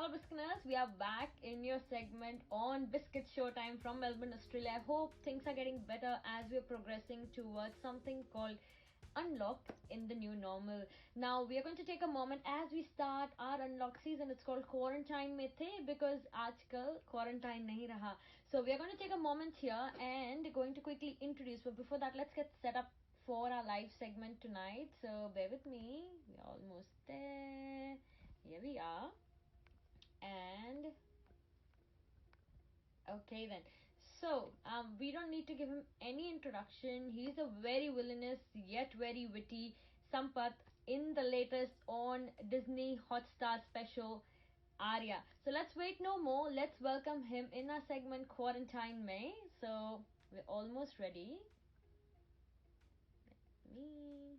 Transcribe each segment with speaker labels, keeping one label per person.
Speaker 1: all Biscuiters, we are back in your segment on BYSQ Itz Showtime from Melbourne, Australia. I hope things are getting better as we're progressing towards something called Unlocked in the new normal. Now, we are going to take a moment as we start our Unlock season. It's called QuarantineMeinThe because aajkal quarantine nahi raha. So, we are going to take a moment here and going to quickly introduce. But before that, let's get set up for our live segment tonight. So, bear with me. We're almost there. Here we are. And okay then. So we don't need to give him any introduction. He's a very villainous yet very witty Sampat in the latest on Disney Hotstar special Aarya. So let's wait no more. Let's welcome him in our segment Quarantine May. So we're almost ready. Let me.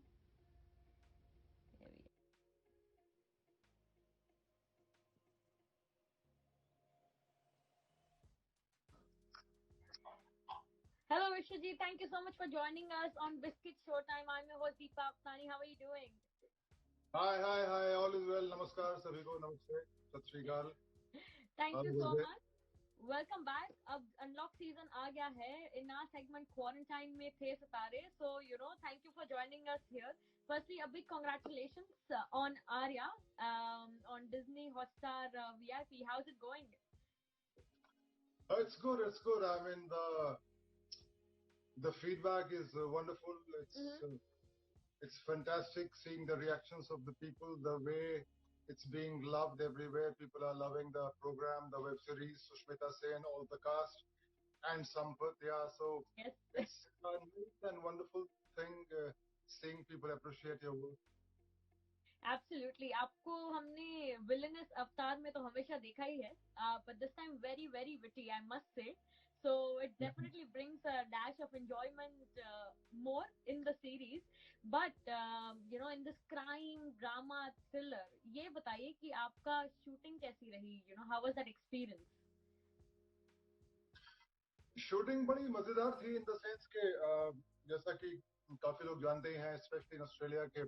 Speaker 1: There we go. Hello, Vishwajeet. Thank you so much for joining us on BYSQ Itz Showtime. I'm your host, Dheepa Awtani. How are you doing?
Speaker 2: Hi. All is well. Namaskar, sabhi ko. Namaste. Sat Shri Akal.
Speaker 1: Thank
Speaker 2: How
Speaker 1: you
Speaker 2: was
Speaker 1: so
Speaker 2: it?
Speaker 1: much. Welcome back. अब unlock season आ गया है in our segment quarantine में थे सितारे. So thank you for joining us here. Firstly, a big congratulations on Aarya on Disney Hotstar VIP. How's it going?
Speaker 2: It's good. I mean, the feedback is wonderful. It's fantastic seeing the reactions of the people, the way it's being loved everywhere. People are loving the program, the web series, Sushmita Sen, all the cast, and Sampat. Yeah, so
Speaker 1: Yes.
Speaker 2: it's a nice and wonderful thing seeing people appreciate your work.
Speaker 1: Absolutely. आपको हमने villainous अवतार में तो हमेशा देखा ही है, but this time very very witty, I must say. So it definitely brings a dash of enjoyment more in the series. But in this crime drama thriller, ये बताइए कि आपका shooting कैसी रही? How was that experience?
Speaker 2: Shooting बड़ी मजेदार थी in the sense के जैसा कि काफी लोग जानते हैं, स्पेशली इन ऑस्ट्रेलिया के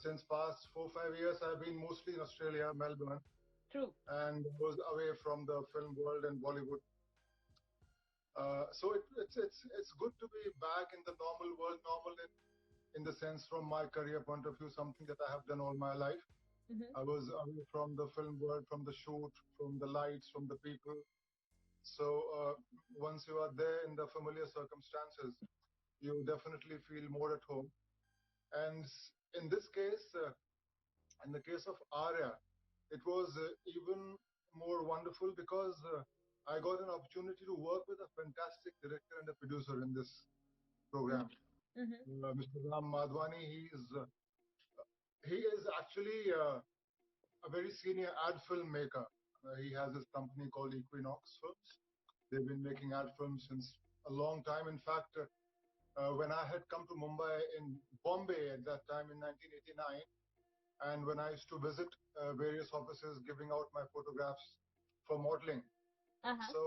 Speaker 2: since past 4-5 years I've been mostly in Australia, Melbourne.
Speaker 1: True.
Speaker 2: And was away from the film world and Bollywood. So it's good to be back in the normal world, normal in the sense from my career point of view, something that I have done all my life. I was away from the film world, from the shoot, from the lights, from the people. So once you are there in the familiar circumstances, you definitely feel more at home. And in this case, in the case of Aarya, it was even more wonderful because I got an opportunity to work with a fantastic director and a producer in this program. Mr. Awtani, he is actually a very senior ad filmmaker. He has his company called Equinox Films. They've been making ad films since a long time. In fact, when I had come to Mumbai in Bombay at that time in 1989, and when I used to visit various offices giving out my photographs for modeling. So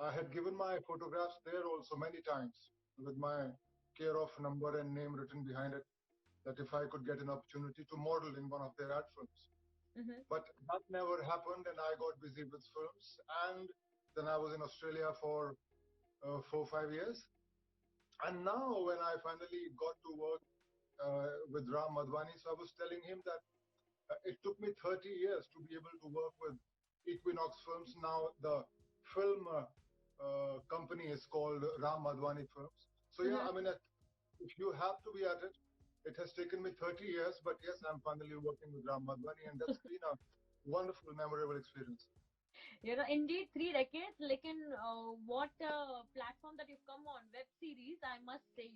Speaker 2: I had given my photographs there also many times with my care of number and name written behind it, that if I could get an opportunity to model in one of their ad films. But that never happened, and I got busy with films, and then I was in Australia for 4-5 years. And now when I finally got to work with Awtani, so I was telling him that it took me 30 years to be able to work with Equinox Films. Now the film company is called Awtani Films. So yeah, I mean, if you have to be at it, it has taken me 30 years, but yes, I'm finally working with Awtani, and that's been a wonderful, memorable experience.
Speaker 1: Indeed 3 decades, lekin what platform that you've come on, web series, I must say,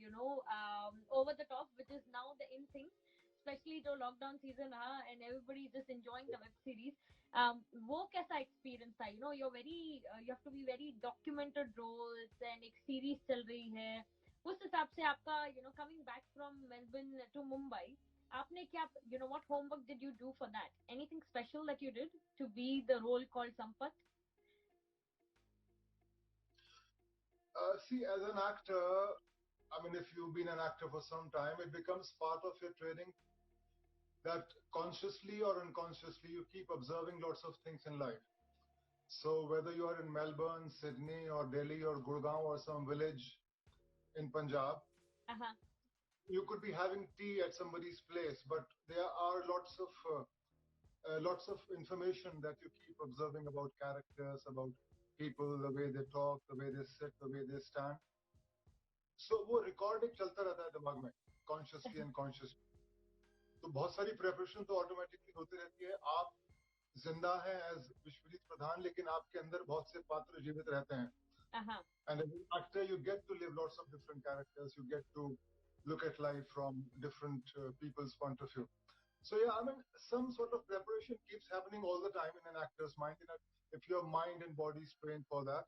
Speaker 1: over the top, which is now the in thing, especially the lockdown season, and everybody is just enjoying the web series. वो कैसा experience था? You're very, you have to be very documented roles, and एक series चल रही है. उस हिसाब से आपका, coming back from Melbourne to Mumbai, आपने क्या, what homework did you do for that? Anything special that you did to be the role called Sampat?
Speaker 2: See, as an actor, I mean, if you've been an actor for some time, it becomes part of your training that consciously or unconsciously you keep observing lots of things in life. So whether you are in Melbourne, Sydney, or Delhi, or Gurgaon, or some village in Punjab, you could be having tea at somebody's place, but there are lots of information that you keep observing about characters, about people, the way they talk, the way they sit, the way they stand. So वो recording चलता रहता है दिमाग में, consciously and consciously. तो बहुत सारी preparation तो automatically होती रहती है. आप जिंदा हैं as विश्वजीत प्रधान, लेकिन आपके अंदर बहुत से पात्र जीवित रहते हैं. And as an actor, you get to live lots of different characters. You get to look at life from different people's point of view. So yeah, I mean, some sort of preparation keeps happening all the time in an actor's mind. If your mind and body is trained for that,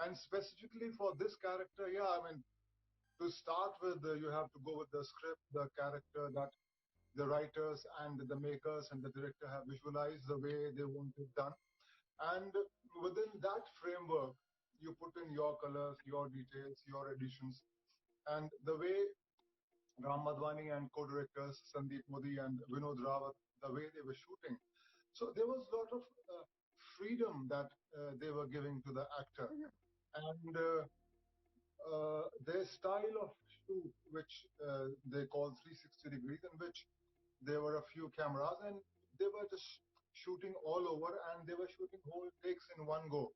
Speaker 2: and specifically for this character, yeah, I mean, to start with, you have to go with the script, the character that the writers and the makers and the director have visualized the way they want it done, and within that framework, you put in your colors, your details, your additions, and the way Ram Madhwani and co-directors Sandeep Modi and Vinod Rawat, the way they were shooting. So there was a lot of freedom that they were giving to the actor. And their style of shoot, which they call 360 degrees, in which there were a few cameras and they were just shooting all over, and they were shooting whole takes in one go.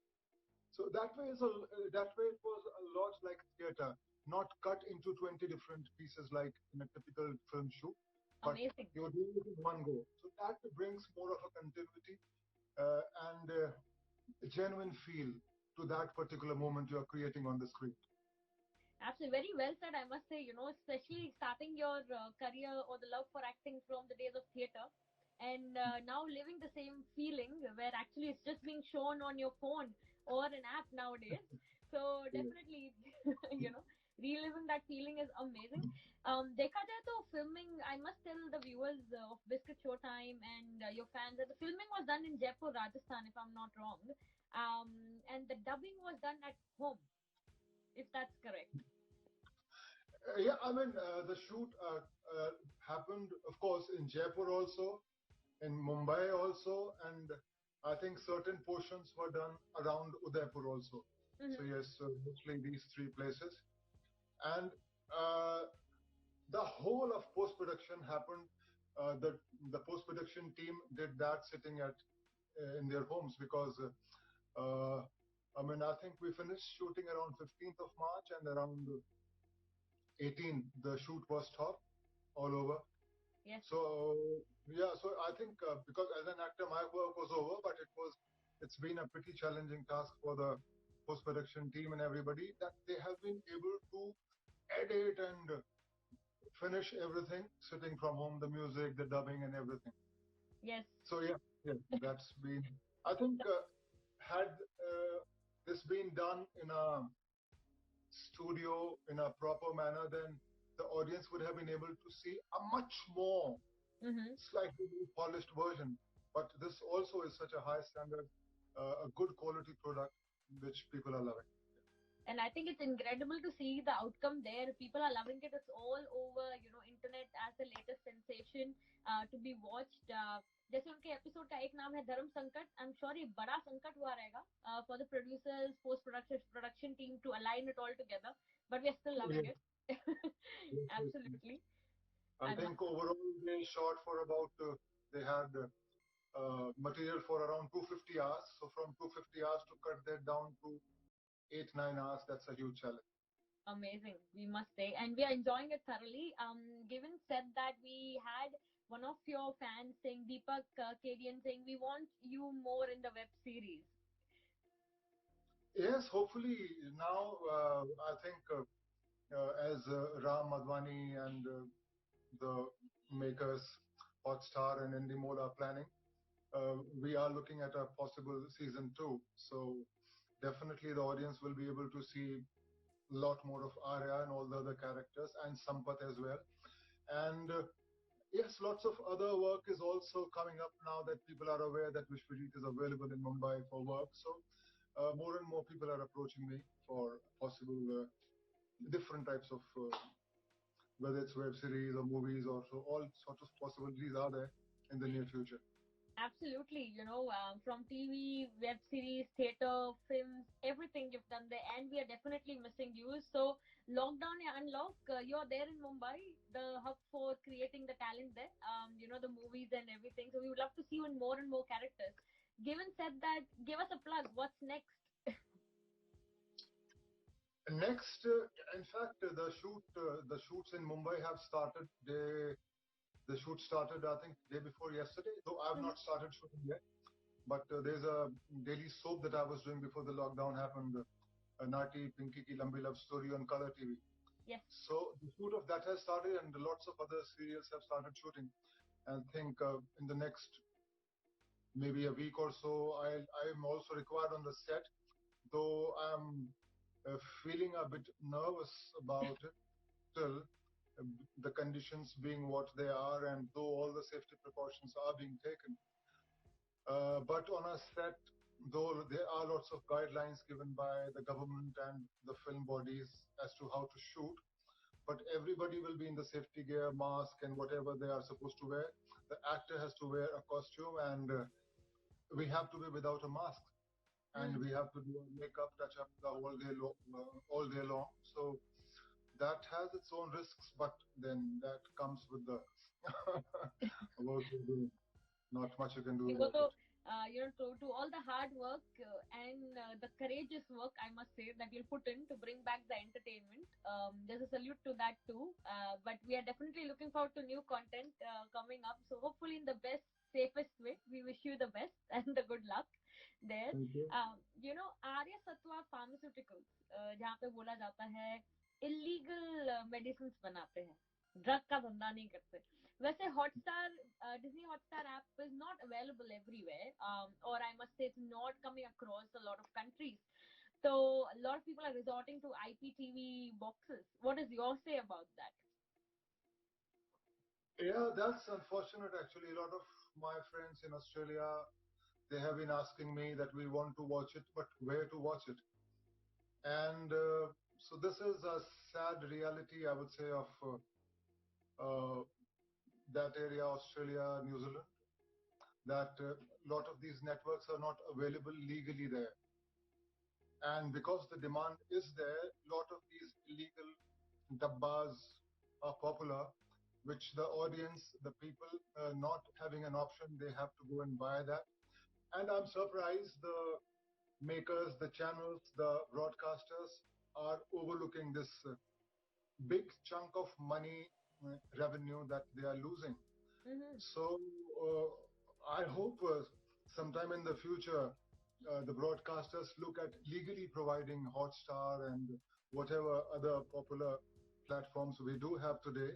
Speaker 2: So that way it was a lot like theater, not cut into 20 different pieces like in a typical film shoot. But
Speaker 1: amazing.
Speaker 2: You're doing it in one go. So that brings more of a continuity and a genuine feel to that particular moment you're creating on the screen.
Speaker 1: Absolutely, very well said, I must say, especially starting your career or the love for acting from the days of theater, and now living the same feeling where actually it's just being shown on your phone or an app nowadays. So definitely, reliving that feeling is amazing. Dekha jaye to filming, I must tell the viewers of Biscuit Showtime and your fans that the filming was done in Jaipur, Rajasthan, if I'm not wrong, and the dubbing was done at home, if that's correct.
Speaker 2: Yeah, I mean, the shoot happened, of course, in Jaipur also, in Mumbai also, and I think certain portions were done around Udaipur also. So yes, mostly these three places. And the whole of post-production happened. The post-production team did that sitting in their homes because, I mean, I think we finished shooting around 15th of March, and around 18th, the shoot was stopped all over.
Speaker 1: Yes.
Speaker 2: So yeah, so I think because as an actor, my work was over, but it's been a pretty challenging task for the post-production team and everybody, that they have been able to edit and finish everything sitting from home, the music, the dubbing, and everything.
Speaker 1: Yes.
Speaker 2: So yeah, that's been. I think had this been done in a studio in a proper manner, then the audience would have been able to see a much more slightly more polished version. But this also is such a high standard, a good quality product which people are loving.
Speaker 1: And I think it's incredible to see the outcome there. People are loving it. It's all over, internet as the latest sensation to be watched. जैसे उनके episode का एक नाम है धर्म संकट. I'm sure ये बड़ा संकट हुआ रहेगा for the producers, post production team to align it all together. But we're still loving it. Absolutely.
Speaker 2: I think overall they shot for about they had material for around 250 hours. So from 250 hours to cut that down to 8-9 hours, that's a huge challenge.
Speaker 1: Amazing, we must say, and we are enjoying it thoroughly. Given said that, we had one of your fans saying, Deepak Kadian saying, we want you more in the web series.
Speaker 2: Yes, hopefully now I think as Ram Madhwani and the makers Hotstar and Endemol are planning, we are looking at a possible season 2. So definitely the audience will be able to see a lot more of Aarya and all the other characters, and Sampat as well. And yes, lots of other work is also coming up now that people are aware that Vishwajeet is available in Mumbai for work. So more and more people are approaching me for possible different types of whether it's web series or movies or so, all sorts of possibilities are there in the near future.
Speaker 1: Absolutely, from TV, web series, theater, films, everything you've done there, and we are definitely missing you. So, lockdown and unlock, you're there in Mumbai, the hub for creating the talent there. The movies and everything. So, we would love to see you in more and more characters. Given said that, give us a plug. What's next?
Speaker 2: Next, in fact, the shoots in Mumbai have started. The shoot started, I think, day before yesterday. Though I have not started shooting yet. But there's a daily soap that I was doing before the lockdown happened, Nati Pinky Ki Lambi Love Story on Color TV.
Speaker 1: Yes.
Speaker 2: So the shoot of that has started, and lots of other serials have started shooting. And I think in the next maybe a week or so, I am also required on the set, though I'm feeling a bit nervous about it still, the conditions being what they are, and though all the safety precautions are being taken. But on a set, though there are lots of guidelines given by the government and the film bodies as to how to shoot, but everybody will be in the safety gear, mask, and whatever they are supposed to wear. The actor has to wear a costume, and we have to be without a mask, and we have to do makeup, touch up the all day long. So that has its own risks, but then that comes with the work you're doing. Not much you can do about it.
Speaker 1: To all the hard work and the courageous work, I must say, that you'll put in to bring back the entertainment. There's a salute to that too. But we are definitely looking forward to new content coming up. So hopefully in the best, safest way, we wish you the best and the good luck there. Aarya Satwa Pharmaceuticals, जहाँ पे बोला जाता है illegal medicines बनाते हैं, drug का धंधा नहीं करते. वैसे Hotstar Disney Hotstar app is not available everywhere, or I must say it's not coming across a lot of countries. So a lot of people are resorting to IPTV boxes. What is your say about that?
Speaker 2: Yeah, that's unfortunate actually. A lot of my friends in Australia, they have been asking me that we want to watch it, but where to watch it? And so this is a sad reality, I would say, of that area, Australia, New Zealand, that a lot of these networks are not available legally there. And because the demand is there, a lot of these illegal dabbas are popular, which the audience, the people not having an option, they have to go and buy that. And I'm surprised the makers, the channels, the broadcasters are overlooking this big chunk of money revenue that they are losing. So I hope sometime in the future the broadcasters look at legally providing Hotstar and whatever other popular platforms we do have today.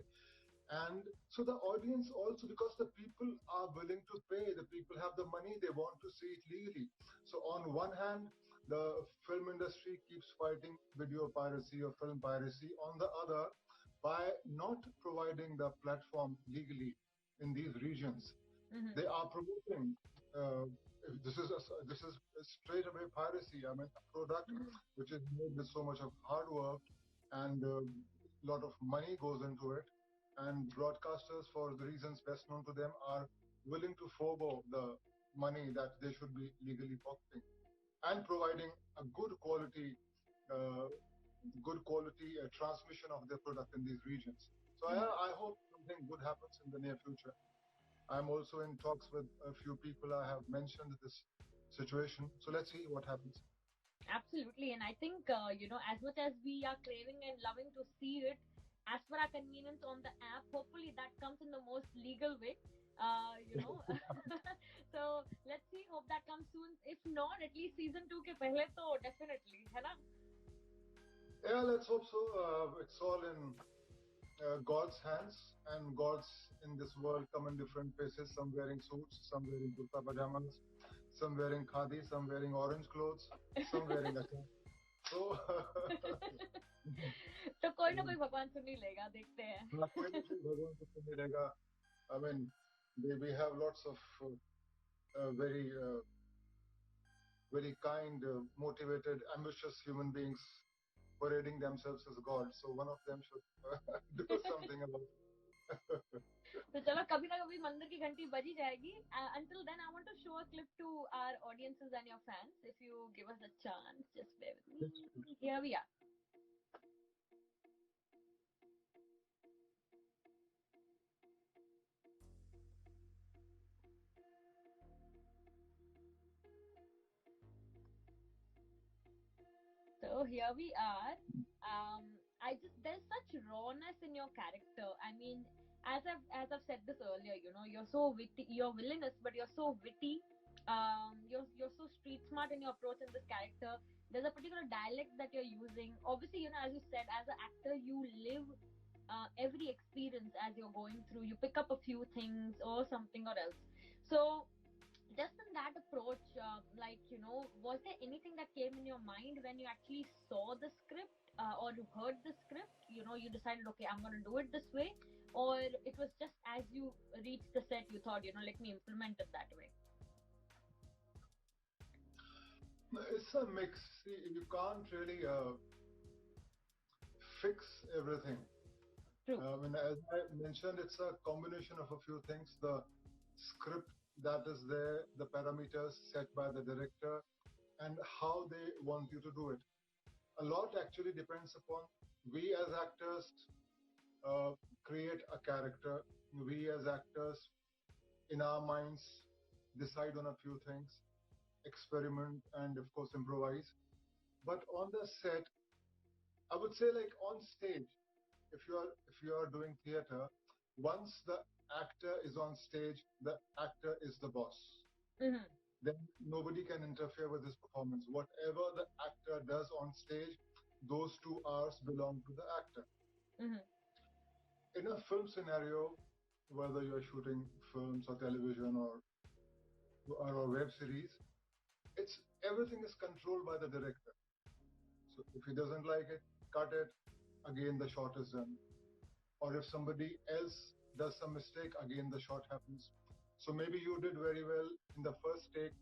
Speaker 2: And so the audience also, because the people are willing to pay, the people have the money, they want to see it legally. So on one hand, the film industry keeps fighting video piracy or film piracy. On the other, by not providing the platform legally in these regions, they are promoting. This is straight away piracy. I mean, a product which is made with so much of hard work and a lot of money goes into it. And broadcasters, for the reasons best known to them, are willing to forego the money that they should be legally pocketing and providing a good quality transmission of their product in these regions. So I hope something good happens in the near future. I'm also in talks with a few people. I have mentioned this situation. So let's see what happens.
Speaker 1: Absolutely. And I think, as much as we are craving and loving to see it, as per our convenience on the app, hopefully that comes in the most legal way. So let's see, hope that comes soon. If not, at least season 2 ke pehle to definitely, hai na?
Speaker 2: Yeah, let's hope so. It's all in God's hands, and gods in this world come in different faces. Some wearing suits, some wearing kurta pajamas, some wearing khadi, some wearing orange clothes, some wearing achar. So
Speaker 1: तो कोई ना कोई भगवान सुन ही लेगा, देखते हैं.
Speaker 2: कोई ना कोई भगवान तो सुन ही लेगा. I mean, we have lots of very kind, motivated, ambitious human beings parading themselves as gods. So one of them should do something about it.
Speaker 1: तो चलो कभी ना कभी मंदिर की घंटी बजी जाएगी. Until then, I want to show a clip to our audiences and your fans. If you give us a chance, just bear with me. Here we are. So here we are. There's such rawness in your character. I mean, as I've said this earlier, you're so witty, you're villainous, but you're so witty. You're so street smart in your approach in this character. There's a particular dialect that you're using. Obviously, as you said, as an actor, you live every experience as you're going through. You pick up a few things or something or else. So just in that approach, was there anything that came in your mind when you actually saw the script or you heard the script? You decided, okay, I'm going to do it this way, or it was just as you reached the set, you thought, let me implement it that way.
Speaker 2: It's a mix. See, you can't really fix everything.
Speaker 1: True.
Speaker 2: As I mentioned, it's a combination of a few things. The script that is there, the parameters set by the director, and how they want you to do it. A lot actually depends upon we as actors create a character. We as actors, in our minds, decide on a few things, experiment, and of course improvise. But on the set, I would say, like on stage, if you are doing theater, once the actor is on stage, the actor is the boss.
Speaker 1: Mm-hmm.
Speaker 2: Then nobody can interfere with his performance. Whatever the actor does on stage, those 2 hours belong to the actor.
Speaker 1: Mm-hmm.
Speaker 2: In a film scenario, whether you're shooting films or television or web series, everything is controlled by the director. So if he doesn't like it, cut it, again the shot is done. Or if somebody else does some mistake, again the shot happens. So maybe you did very well in the first take,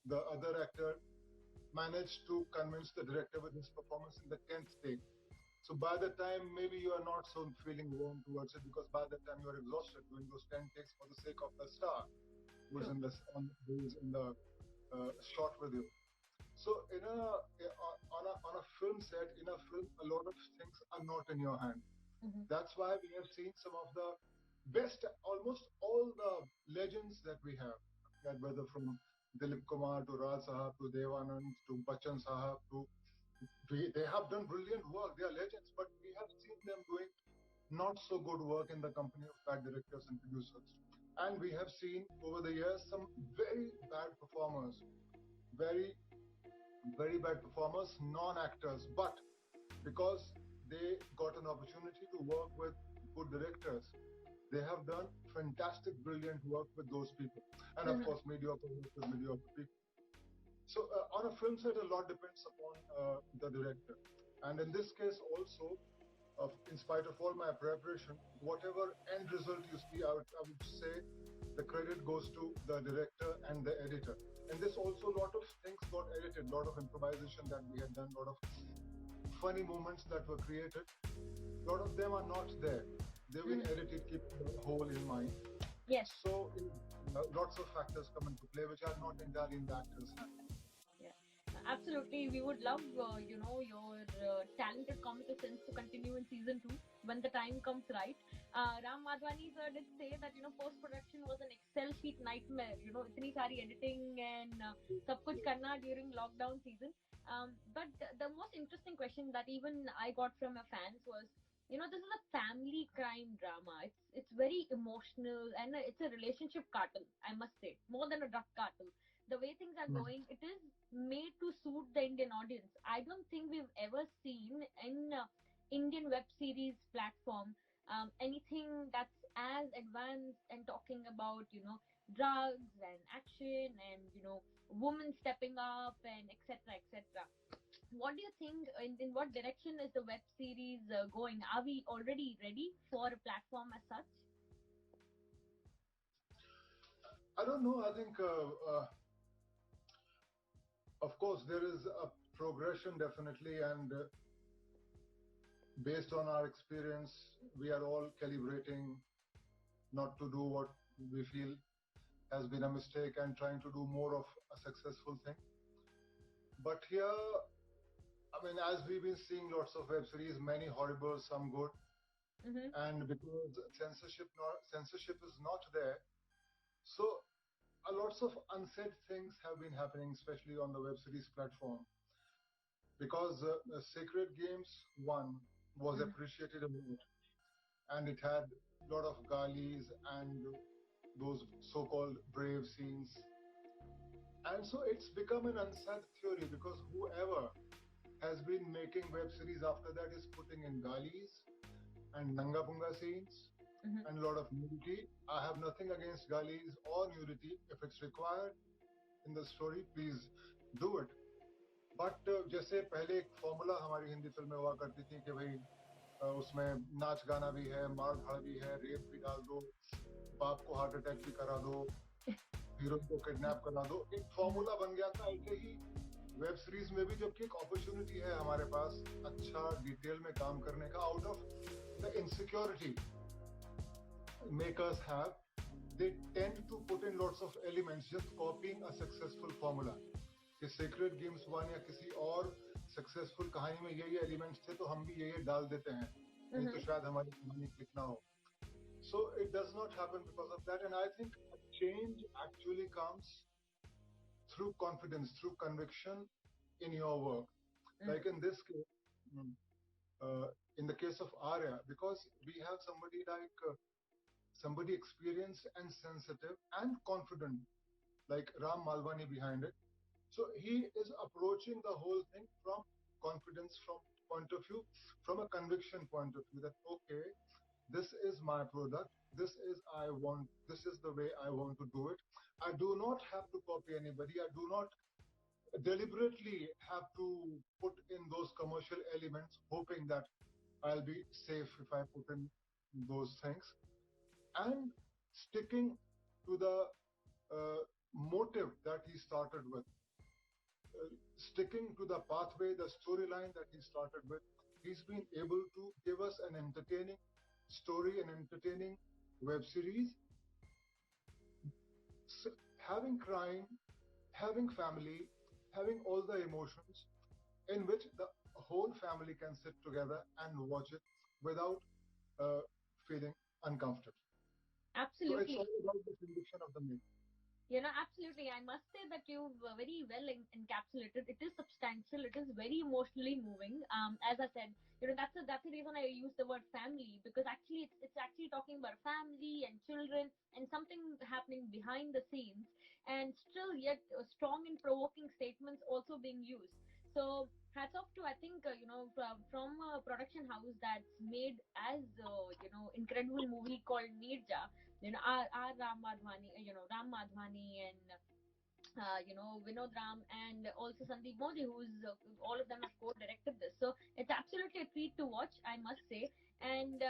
Speaker 2: the other actor managed to convince the director with his performance in the 10th take. So by the time maybe you are not so feeling warm towards it, because by the time you are exhausted doing those 10 takes for the sake of the star who's in the shot with you. So on a film set, in a film, a lot of things are not in your hand.
Speaker 1: Mm-hmm.
Speaker 2: That's why we have seen some of the best, almost all the legends that we have, that whether from Dilip Kumar to Raj Sahab to Devanand to Bachchan Sahab they have done brilliant work. They are legends, but we have seen them doing not so good work in the company of bad directors and producers. And we have seen over the years some very bad performers, very, very bad performers, non-actors, but because they got an opportunity to work with good directors, they have done fantastic, brilliant work with those people. And of course, mediocre work with mediocre people. So on a film set, a lot depends upon the director. And in this case also, in spite of all my preparation, whatever end result you see, I would say the credit goes to the director and the editor. And this also, a lot of things got edited, a lot of improvisation that we had done, a lot of funny moments that were created. A lot of them are not there. They've been edited, keeping the whole in mind.
Speaker 1: Yes.
Speaker 2: So lots of factors come into play, which are not entirely in the actor's hand.
Speaker 1: Absolutely, we would love your talented comical sense to continue in season 2 when the time comes right. Ram Madhwani sir did say that post production was an Excel sheet nightmare. Itni sari editing and sab kuch karna during lockdown season. But the most interesting question that even I got from your fans was, this is a family crime drama. It's very emotional and it's a relationship cartel, I must say, more than a drug cartel. The way things are going, it is made to suit the Indian audience. I don't think we've ever seen in Indian web series platform anything that's as advanced and talking about drugs and action and women stepping up and etc. etc. What do you think? In what direction is the web series going? Are we already ready for a platform as such?
Speaker 2: I don't know. I think. Of course, there is a progression definitely, and based on our experience, we are all calibrating not to do what we feel has been a mistake and trying to do more of a successful thing. But here, I mean, as we've been seeing lots of web series, many horrible, some good, and because censorship is not there, so lots of unsaid things have been happening, especially on the web series platform. Because Sacred Games 1 was appreciated a lot, and it had a lot of galis and those so-called brave scenes. And so it's become an unsaid theory, because whoever has been making web series after that is putting in galis and nanga punga scenes and a lot of nudity. I have nothing against galis or nudity. If it's required in the story, please do it. But जैसे पहले एक formula हमारी हिंदी फिल्में हुआ करती थी कि भाई उसमें नाच गाना भी है, मार धाड़ भी है, रेप भी डाल दो, बाप को हार्ट अटैक भी करा दो, हीरोइन को किडनैप करा दो, एक फॉर्मूला बन गया था। ऐसे ही वेब सीरीज में भी जबकि एक अपॉर्चुनिटी है हमारे पास अच्छा डिटेल में काम करने का, out of the insecurity makers have, they tend to put in lots of elements, just copying a successful formula. कि Sacred Games 1 या किसी और सक्सेसफुल कहानी में ये एलिमेंट्स थे तो हम भी ये डाल देते हैं, नहीं तो शायद हमारी कहानी क्लिक ना हो. So it does not happen because of that, and I think change actually comes through confidence, through conviction in your work. Like in this case, in the case of Aarya, because we have somebody like somebody experienced and sensitive and confident like Ram Malwani behind it. So he is approaching the whole thing from confidence, from point of view, from a conviction point of view, that okay, this is my product, this is the way I want to do it. I do not have to copy anybody. I do not deliberately have to put in those commercial elements hoping that I'll be safe if I put in those things. And sticking to the motive that he started with, sticking to the pathway, the storyline that he started with, he's been able to give us an entertaining story, an entertaining web series, having crime, having family, having all the emotions, in which the whole family can sit together and watch it without feeling uncomfortable.
Speaker 1: Absolutely.
Speaker 2: So it's all about the conviction of the maker.
Speaker 1: Absolutely. I must say that you've very well encapsulated. It is substantial. It is very emotionally moving. As I said, that's the reason I use the word family, because actually it's actually talking about family and children and something happening behind the scenes, and still yet strong and provoking statements also being used. So hats off to, I think, from a production house that's made as incredible movie called Nirja. R. Ram Madhwani, Ram Madhwani and Vinod Ram, and also Sandeep Modi, who's all of them have co-directed this. So it's absolutely a treat to watch, I must say. And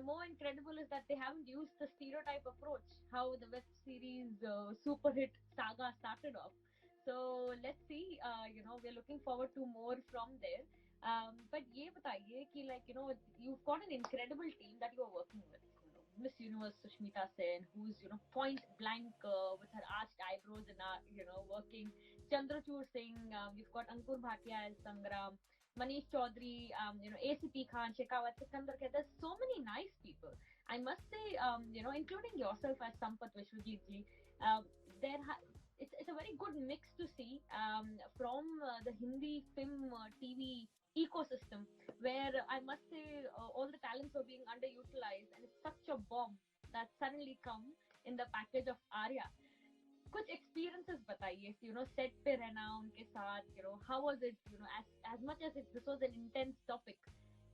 Speaker 1: more incredible is that they haven't used the stereotype approach, how the web series super hit saga started off. So let's see. We're looking forward to more from there. But ye bataiye ki, like, you've got an incredible team that you're working with. Miss Universe Sushmita Sen, who's point blank with her arched eyebrows and working. Chandrachud Singh, we've got Ankur Bhatia as Sangram, Manish Chaudhary, ACP Khan, Shekhawat Sikandar. There's so many nice people. I must say, including yourself as Sampat, Vishwajeet ji. It's a very good mix to see from the Hindi film TV ecosystem, where I must say all the talents are being underutilized, and it's such a bomb that suddenly come in the package of Aarya. कुछ experiences बताइए, set पे रहना उनके साथ, how was it, as much as this was an intense topic,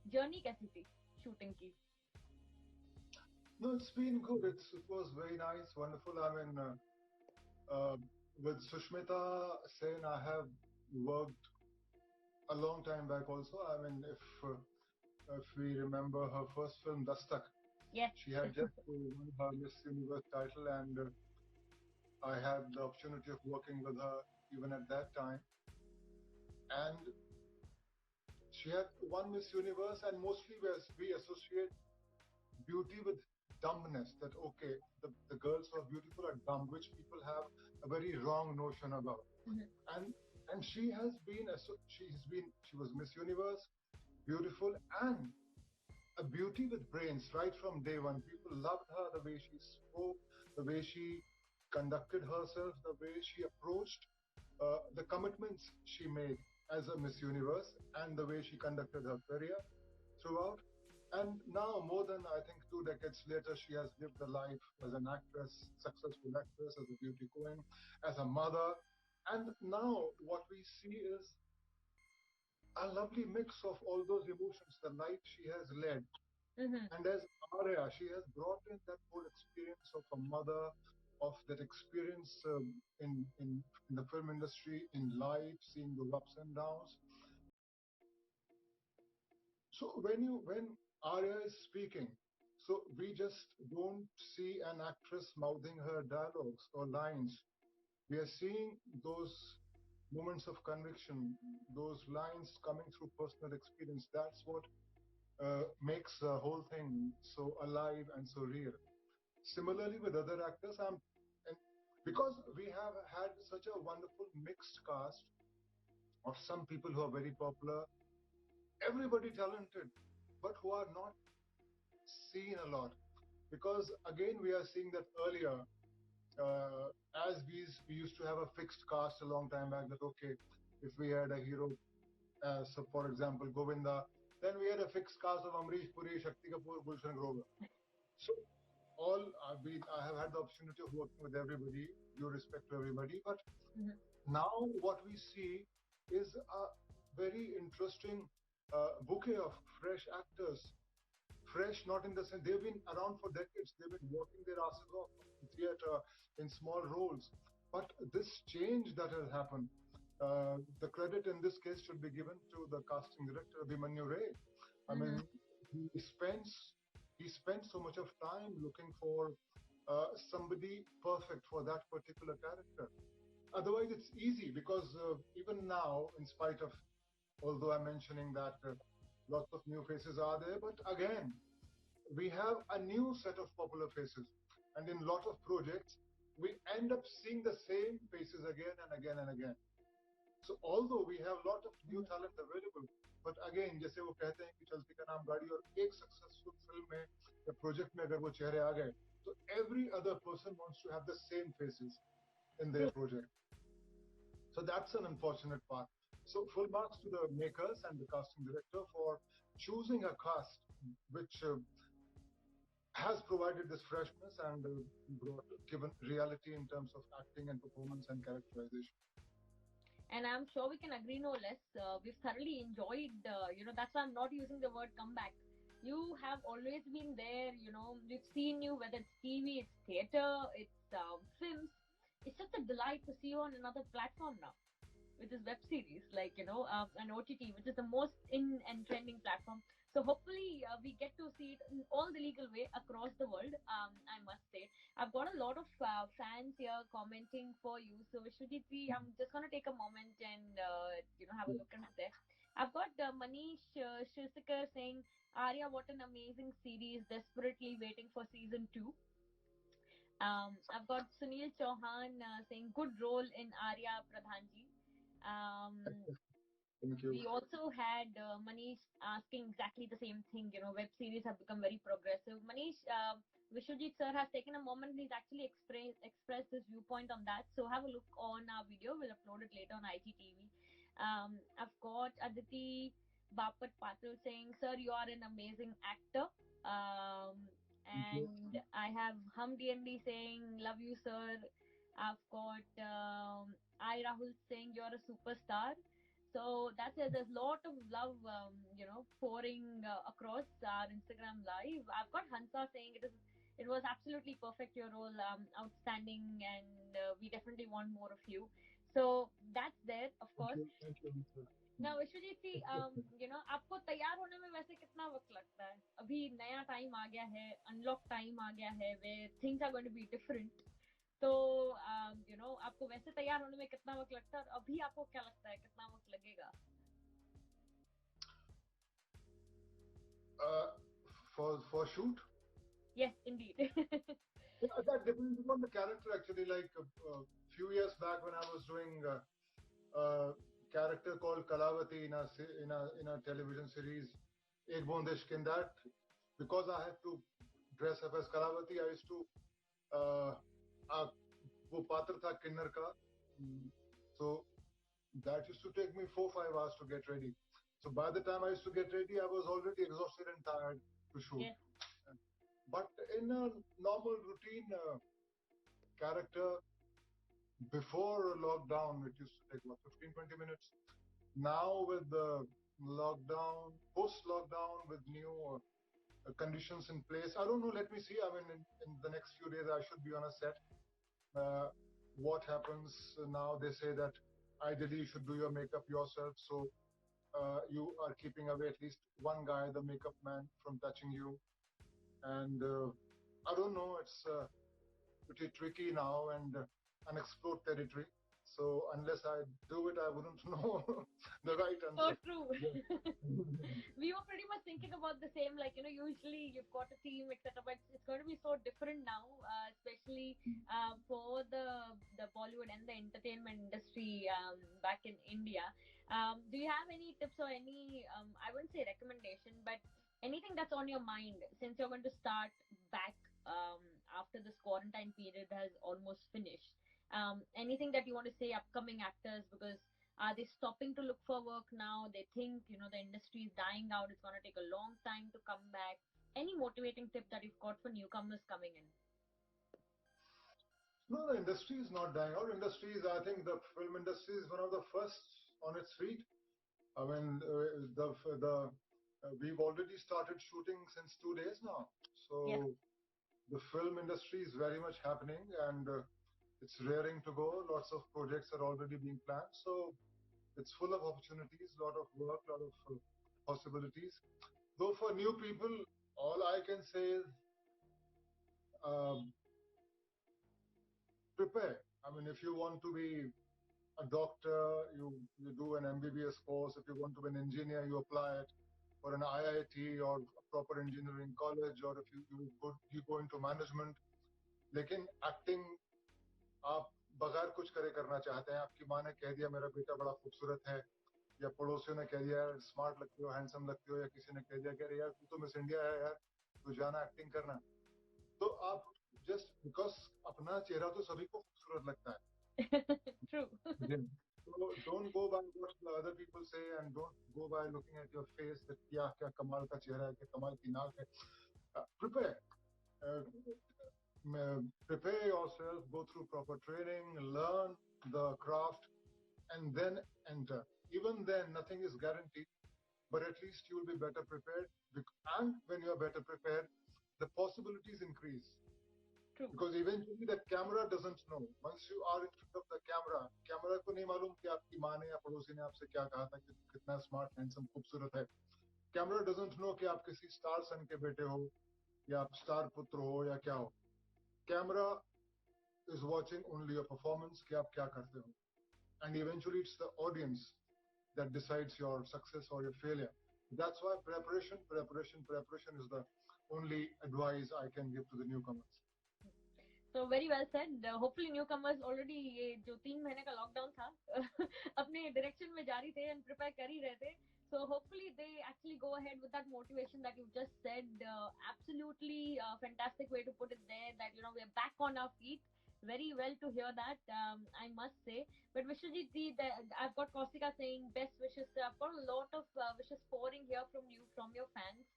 Speaker 1: journey कैसी थी shooting की?
Speaker 2: No, it's been good. It was very nice, wonderful. I mean, with Sushmita Sen, I have worked a long time back also. I mean, if we remember her first film, Dastak,
Speaker 1: yes,
Speaker 2: she had just won her Miss Universe title, and I had the opportunity of working with her even at that time. And She had won Miss Universe, and mostly we associate beauty with dumbness. That okay, the girls who are beautiful are dumb, which people have a very wrong notion about. And she was Miss Universe, beautiful, and a beauty with brains right from day one. People loved her, the way she spoke, the way she conducted herself, the way she approached the commitments she made as a Miss Universe, and the way she conducted her career throughout. And now, more than I think 2 decades later, she has lived a life as an actress, successful actress, as a beauty queen, as a mother. And now what we see is a lovely mix of all those emotions, the life she has led. And as Aarya, she has brought in that whole experience of a mother, of that experience in the film industry, in life, seeing the ups and downs. So when Aarya is speaking, so we just don't see an actress mouthing her dialogues or lines. We are seeing those moments of conviction, those lines coming through personal experience. That's what makes the whole thing so alive and so real. Similarly with other actors, and because we have had such a wonderful mixed cast of some people who are very popular, everybody talented, but who are not seen a lot. Because again, we are seeing that earlier, as we used to have a fixed cast a long time back, that okay, if we had a hero, so for example, Govinda, then we had a fixed cast of Amrish Puri, Shakti Kapoor, Gulshan Grover. So I have had the opportunity of working with everybody, due respect to everybody, but now what we see is a very interesting bouquet of fresh actors. Fresh, not in the sense, they've been around for decades, they've been working their asses off in theatre, in small roles. But this change that has happened, the credit in this case should be given to the casting director, Abhimanyu Ray. I mean, he spent so much of time looking for somebody perfect for that particular character. Otherwise, it's easy because even now, in spite of, although I'm mentioning that lots of new faces are there, but again, we have a new set of popular faces. And in a lot of projects, we end up seeing the same faces again and again and again. So although we have a lot of new talent available, but again, जैसे वो कहते हैं कि चलती का नाम गाड़ी, और एक successful film में या project में अगर वो चेहरे आ गए, so every other person wants to have the same faces in their project. So that's an unfortunate part. So full marks to the makers and the casting director for choosing a cast which has provided this freshness and given reality in terms of acting and performance and characterization.
Speaker 1: And I'm sure we can agree no less. We've thoroughly enjoyed, that's why I'm not using the word comeback. You have always been there, we've seen you, whether it's TV, it's theatre, it's films. It's such a delight to see you on another platform now, which is web series, like, an OTT, which is the most in and trending platform. So hopefully we get to see it in all the legal way across the world, I must say. I've got a lot of fans here commenting for you. So Vishwajeet, I'm just going to take a moment and, have a look at there. I've got Manish Shirsikar saying, Aarya, what an amazing series, desperately waiting for season 2. I've got Sunil Chauhan saying, good role in Aarya Pradhanji. We also had Manish asking exactly the same thing. Web series have become very progressive. Manish, Vishwajeet sir has taken a moment. He's actually expressed his viewpoint on that. So have a look on our video. We'll upload it later on IGTV. I've got Aditi Bapat Patil saying, sir, you are an amazing actor. And I have Hum DND saying, love you, sir. I've got I Rahul saying, you're a superstar. So that's it. There's a lot of love, pouring across our Instagram live. I've got Hansa saying it was absolutely perfect, your role, outstanding, and we definitely want more of you. So that's there, of course.
Speaker 2: Thank you.
Speaker 1: Now, Vishwajeet जी, आपको तैयार होने में वैसे कितना वक्त लगता है? अभी नया टाइम आ गया है, अनलॉक टाइम आ गया है, where things are going to be different. तो आपको वैसे तैयार होने में कितना वक्त लगता है और अभी आपको क्या लगता है कितना वक्त लगेगा?
Speaker 2: Uh, for shoot?
Speaker 1: Yes, indeed.
Speaker 2: Yeah, that depends on the character actually. Like a few years back when I was doing a character called Kalavati in a television series, Ek Bondish, in that, because I had to dress up as Kalavati, I used to uh, वो पात्र था किन्नर का, so that used to take me 4-5 hours to get ready. So by the time I used to get ready, I was already exhausted and tired to shoot.
Speaker 1: Yes.
Speaker 2: But in a normal routine character, before lockdown, it used to take what, 15-20 minutes. Now with the lockdown, post-lockdown, with new conditions in place, I don't know. Let me see. I mean, in the next few days, I should be on a set. What happens now? They say that ideally you should do your makeup yourself, so you are keeping away at least one guy, the makeup man, from touching you. And I don't know. It's pretty tricky now and unexplored territory. So unless I do it, I wouldn't know the right answer.
Speaker 1: So true. We were pretty much thinking about the same. Like, usually you've got a team, etc. But it's going to be so different now, especially for the Bollywood and the entertainment industry back in India. Do you have any tips or any, I wouldn't say recommendation, but anything that's on your mind since you're going to start back after this quarantine period has almost finished? Anything that you want to say upcoming actors, because are they stopping to look for work now? They think the industry is dying out, it's going to take a long time to come back. Any motivating tip that you've got for newcomers coming in?
Speaker 2: No, the industry is not dying out. I think the film industry is one of the first on its feet. I mean, we've already started shooting since 2 days now.
Speaker 1: Yes.
Speaker 2: So the film industry is very much happening, and it's raring to go. Lots of projects are already being planned. So it's full of opportunities, lot of work, lot of possibilities. Though for new people, all I can say is prepare. I mean, if you want to be a doctor, you do an MBBS course. If you want to be an engineer, you apply it for an IIT or a proper engineering college, or if you go into management. लेकिन acting आप बगैर कुछ करे करना चाहते हैं. आपकी माँ ने कह दिया मेरा बेटा बड़ा खूबसूरत है, या पड़ोसियों ने कह दिया यार स्मार्ट लगते हो, हैंडसम लगते हो, या किसी ने कह दिया कि यार तू तो मिस इंडिया है यार, तू जाना एक्टिंग करना. तो आप just because अपना चेहरा तो सभी को खूबसूरत लगता है.
Speaker 1: True.
Speaker 2: So don't go by what the other people say, and don't go by looking at your face that क्या क्या कमाल का चेहरा है, क्या कमाल की नाक है. Prepare. Prepare yourself, go through proper training, learn the craft, and then enter. Even then, nothing is guaranteed, but at least you will be better prepared. And when you are better prepared, the possibilities increase.
Speaker 1: True.
Speaker 2: Because eventually the camera doesn't know. Once you are in front of the camera को नहीं मालूम कि आपकी माँ ने या पड़ोसी ने आपसे क्या कहा था कि कितना स्मार्ट, हैंडसम, खूबसूरत है. Camera doesn't know कि आप किसी स्टार सन के बेटे हो, या आप स्टार पुत्र हो, या क्या हो. Camera is watching only your performance, कि आप क्या करते हो. And eventually it's the audience that decides your success or your failure. That's why preparation is the only advice I can give to the newcomers.
Speaker 1: So very well said. Hopefully newcomers already ये जो 3 महीने का lockdown था अपने direction में जारी थे and prepare कर ही रहे थे. So hopefully they actually go ahead with that motivation that you just said. Absolutely fantastic way to put it there, that we're back on our feet. Very well to hear that, I must say. But Vishwajeet ji, I've got Kausika saying best wishes. I've got a lot of wishes pouring here from you, from your fans.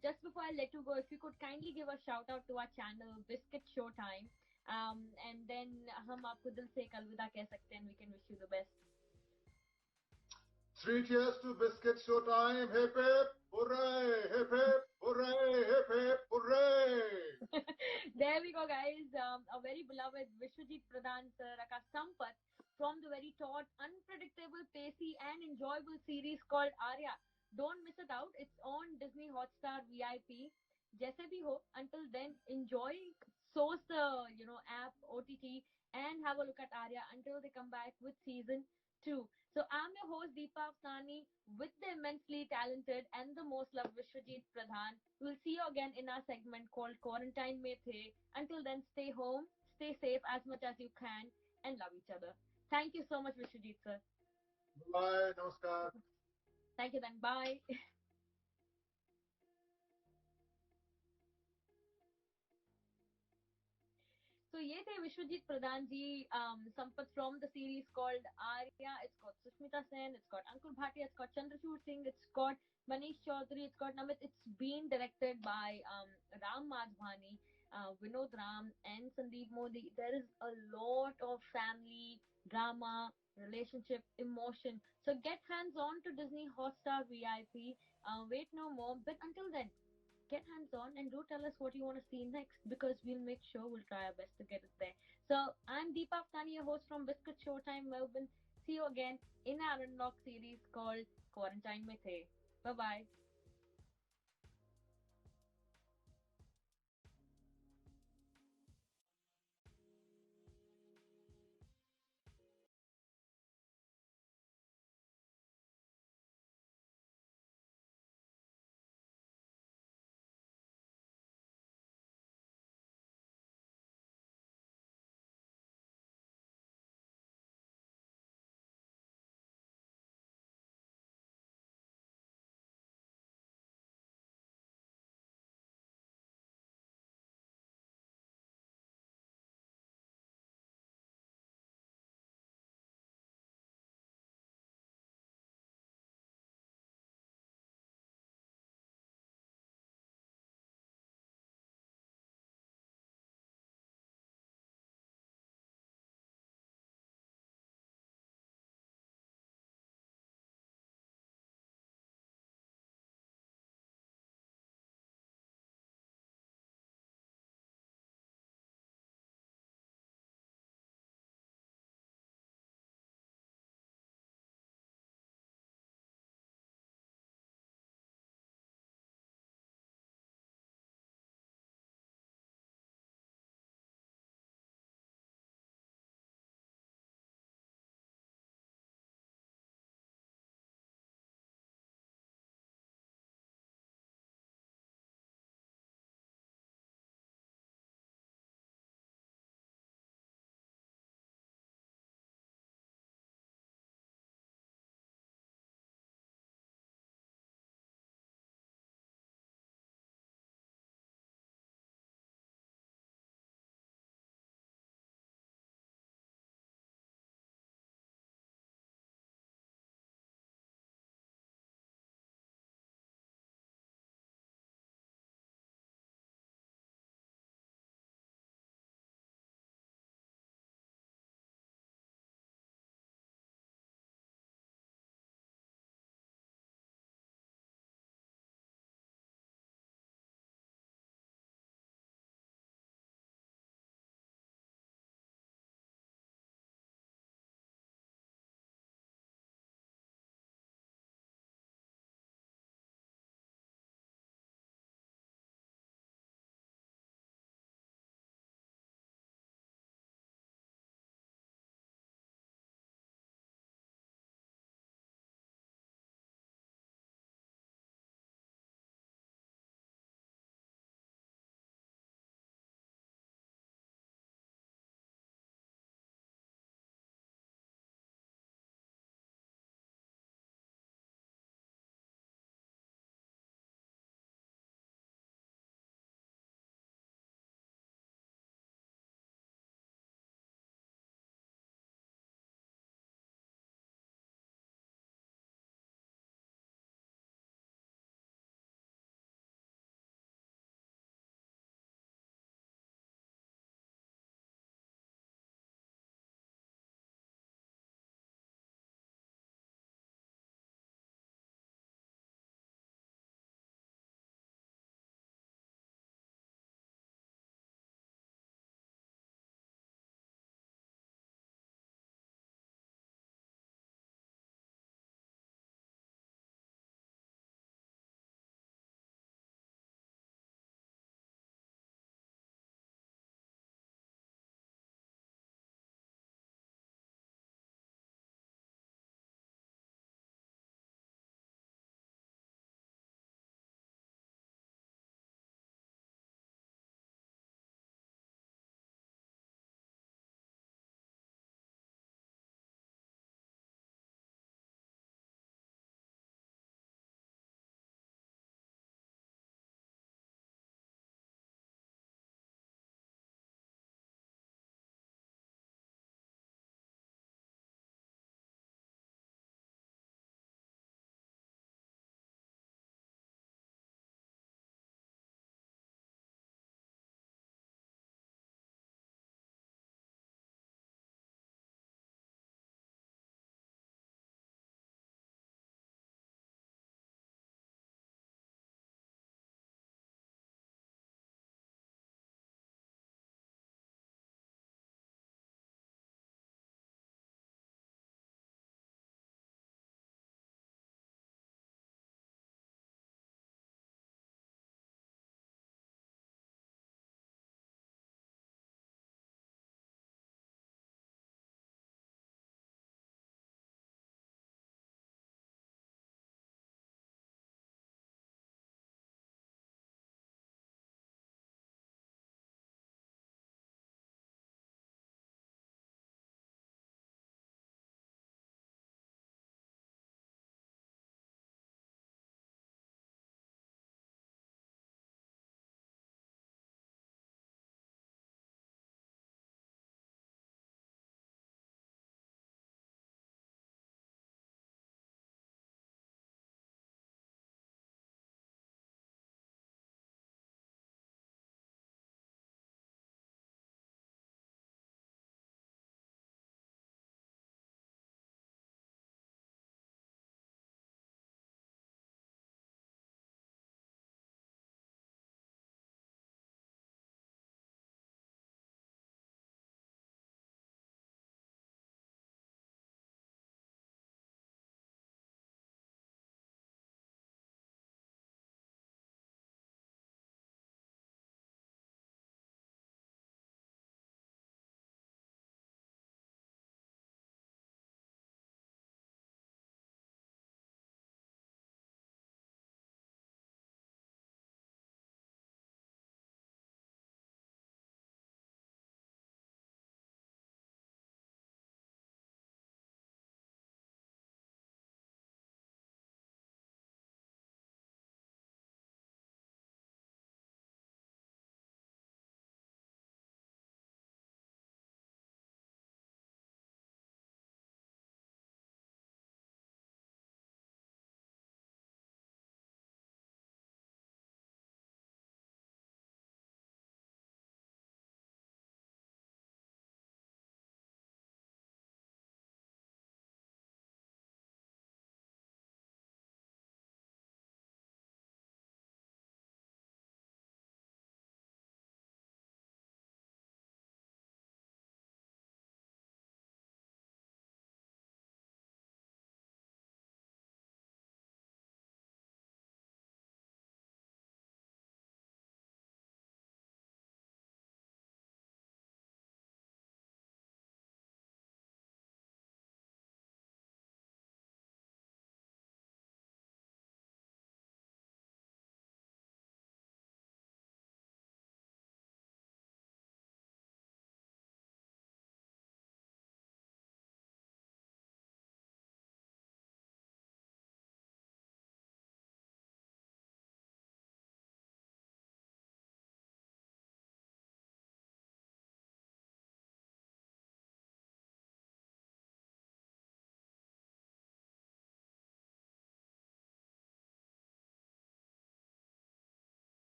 Speaker 1: Just before I let you go, if you could kindly give a shout out to our channel, BYSQ Showtime, and then हम आपको दिल से एक अलविदा कह सकते हैं. We can wish you the best.
Speaker 2: 3 cheers to BYSQ Showtime. Hip hip hooray! Hip hip hooray! Hip hip hooray!
Speaker 1: There we go, guys. A very beloved Vishwajeet Pradhan sir, aka Sampat, from the very taut, unpredictable, pacey, and enjoyable series called Aarya. Don't miss it out. It's on Disney Hotstar VIP. जैसे भी हो, until then, enjoy, source the app OTT, and have a look at Aarya until they come back with season True. So I'm your host Deepa Awtani with the immensely talented and the most loved Vishwajeet Pradhan. We'll see you again in our segment called QuarantineMeinThe. Until then, stay home, stay safe as much as you can, and love each other. Thank you so much, Vishwajeet sir.
Speaker 2: Bye. Namaskar.
Speaker 1: Thank you then. Bye. So ये थे विश्वजीत प्रधान जी, Sampat from the series called Aarya. It's got Sushmita Sen, it's got Ankur Bhatia, it's got Chandrachud Singh, it's got Manish Chaudhary, it's got Namit. It's been directed by Ram Madhvani, Vinod Ram, and Sandeep Modi. There is a lot of family drama, relationship, emotion. So get hands on to Disney Hotstar VIP. Wait no more. But until then, get hands on and do tell us what you want to see next, because we'll make sure we'll try our best to get it there. So I'm Deepa Awtani, your host from BYSQ Itz Showtime, Melbourne. See you again in our unlock series called Quarantine Methe. Bye bye.